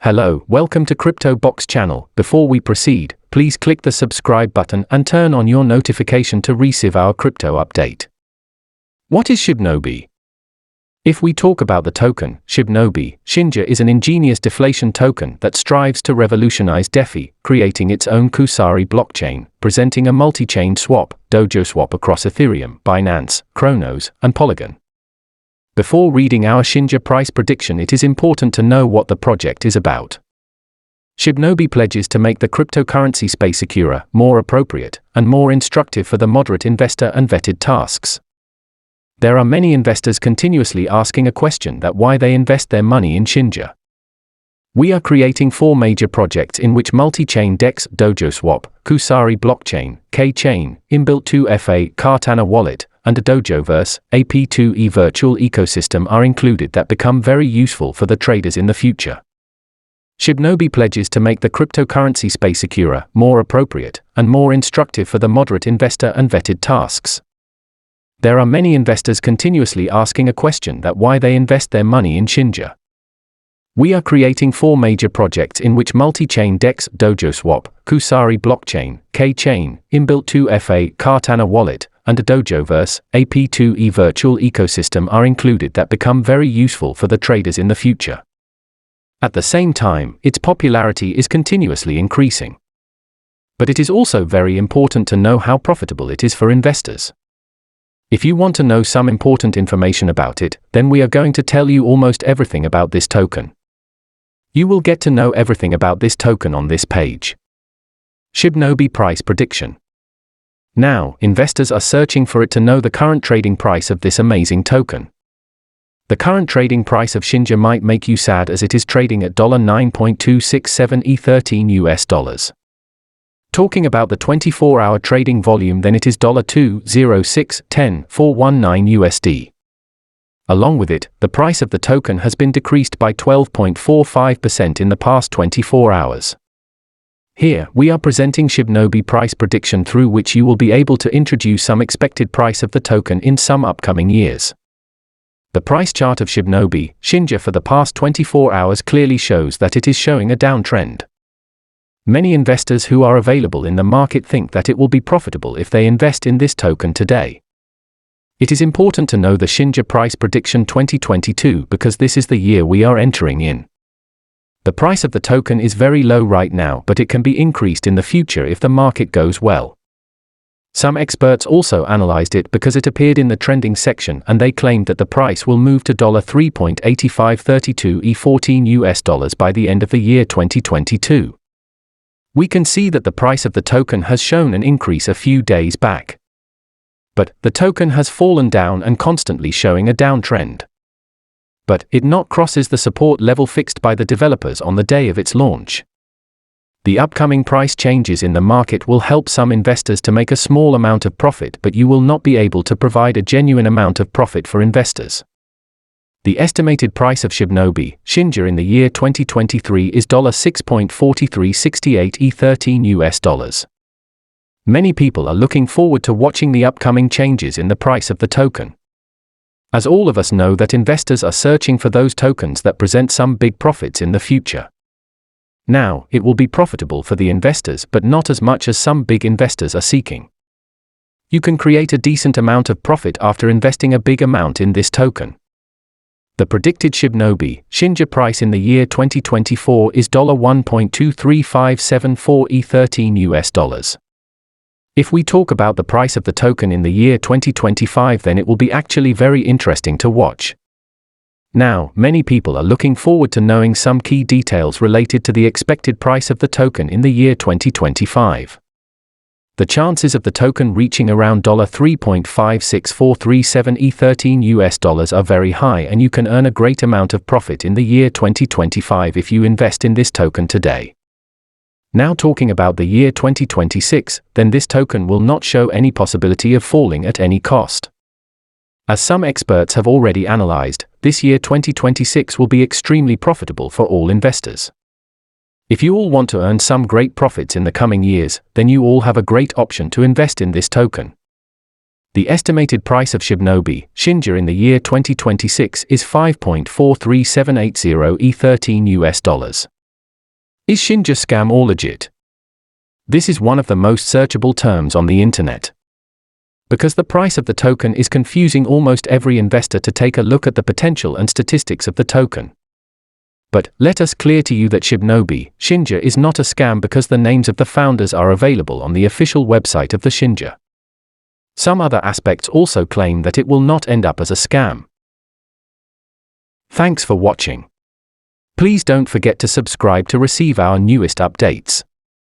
Hello, welcome to CryptoBox channel. Before we proceed, please click the subscribe button and turn on your notification to receive our crypto update. What is Shibnobi? If we talk about the token, Shibnobi, Shinja is an ingenious deflation token that strives to revolutionize DeFi, creating its own Kusari blockchain, presenting a multi-chain swap, dojo swap across Ethereum, Binance, Chronos, and Polygon. Before reading our Shinja price prediction, it is important to know what the project is about. Shibnobi pledges to make the cryptocurrency space securer, more appropriate, and more instructive for the moderate investor and vetted tasks. There are many investors continuously asking a question that why they invest their money in Shinja. We are creating 4 major projects in which multi-chain DEX, Dojo Swap, Kusari Blockchain, K-Chain, inbuilt 2FA, Cartana Wallet, and a Dojoverse, AP2E virtual ecosystem are included that become very useful for the traders in the future. Shibnobi pledges to make the cryptocurrency space securer, more appropriate, and more instructive for the moderate investor and vetted tasks. There are many investors continuously asking a question that why they invest their money in Shinja. We are creating 4 major projects in which multi-chain DEX, Dojo Swap, Kusari Blockchain, K-Chain, inbuilt 2FA, Cartana Wallet, and a Dojoverse, AP2E virtual ecosystem are included that become very useful for the traders in the future. At the same time, its popularity is continuously increasing. But it is also very important to know how profitable it is for investors. If you want to know some important information about it, then we are going to tell you almost everything about this token. You will get to know everything about this token on this page. Shibnobi price prediction. Now, investors are searching for it to know the current trading price of this amazing token. The current trading price of Shinja might make you sad as it is trading at $9.267 E13 US. Talking about the 24-hour trading volume, then it is $206.10,419 USD. Along with it, the price of the token has been decreased by 12.45% in the past 24 hours. Here, we are presenting Shibnobi price prediction through which you will be able to introduce some expected price of the token in some upcoming years. The price chart of Shibnobi, Shinja for the past 24 hours clearly shows that it is showing a downtrend. Many investors who are available in the market think that it will be profitable if they invest in this token today. It is important to know the Shinja price prediction 2022 because this is the year we are entering in. The price of the token is very low right now, but it can be increased in the future if the market goes well. Some experts also analyzed it because it appeared in the trending section and they claimed that the price will move to $3.8532 E14 US by the end of the year 2022. We can see that the price of the token has shown an increase a few days back. But the token has fallen down and constantly showing a downtrend. But it not crosses the support level fixed by the developers on the day of its launch. The upcoming price changes in the market will help some investors to make a small amount of profit, but you will not be able to provide a genuine amount of profit for investors. The estimated price of Shibnobi, Shinja in the year 2023 is $6.4368 E13 US. Many people are looking forward to watching the upcoming changes in the price of the token. As all of us know that investors are searching for those tokens that present some big profits in the future. Now, it will be profitable for the investors but not as much as some big investors are seeking. You can create a decent amount of profit after investing a big amount in this token. The predicted Shibnobi, Shinja price in the year 2024 is $1.23574 E13 US. If we talk about the price of the token in the year 2025, then it will be actually very interesting to watch. Now, many people are looking forward to knowing some key details related to the expected price of the token in the year 2025. The chances of the token reaching around $3.56437 E13 US are very high, and you can earn a great amount of profit in the year 2025 if you invest in this token today. Now talking about the year 2026, then this token will not show any possibility of falling at any cost. As some experts have already analyzed, this year 2026 will be extremely profitable for all investors. If you all want to earn some great profits in the coming years, then you all have a great option to invest in this token. The estimated price of Shibnobi, Shinja in the year 2026 is $5.43780 E13 US. Is Shinja scam or legit? This is one of the most searchable terms on the internet. Because the price of the token is confusing almost every investor to take a look at the potential and statistics of the token. But let us clear to you that Shibnobi, Shinja is not a scam because the names of the founders are available on the official website of the Shinja. Some other aspects also claim that it will not end up as a scam. Thanks for watching. Please don't forget to subscribe to receive our newest updates.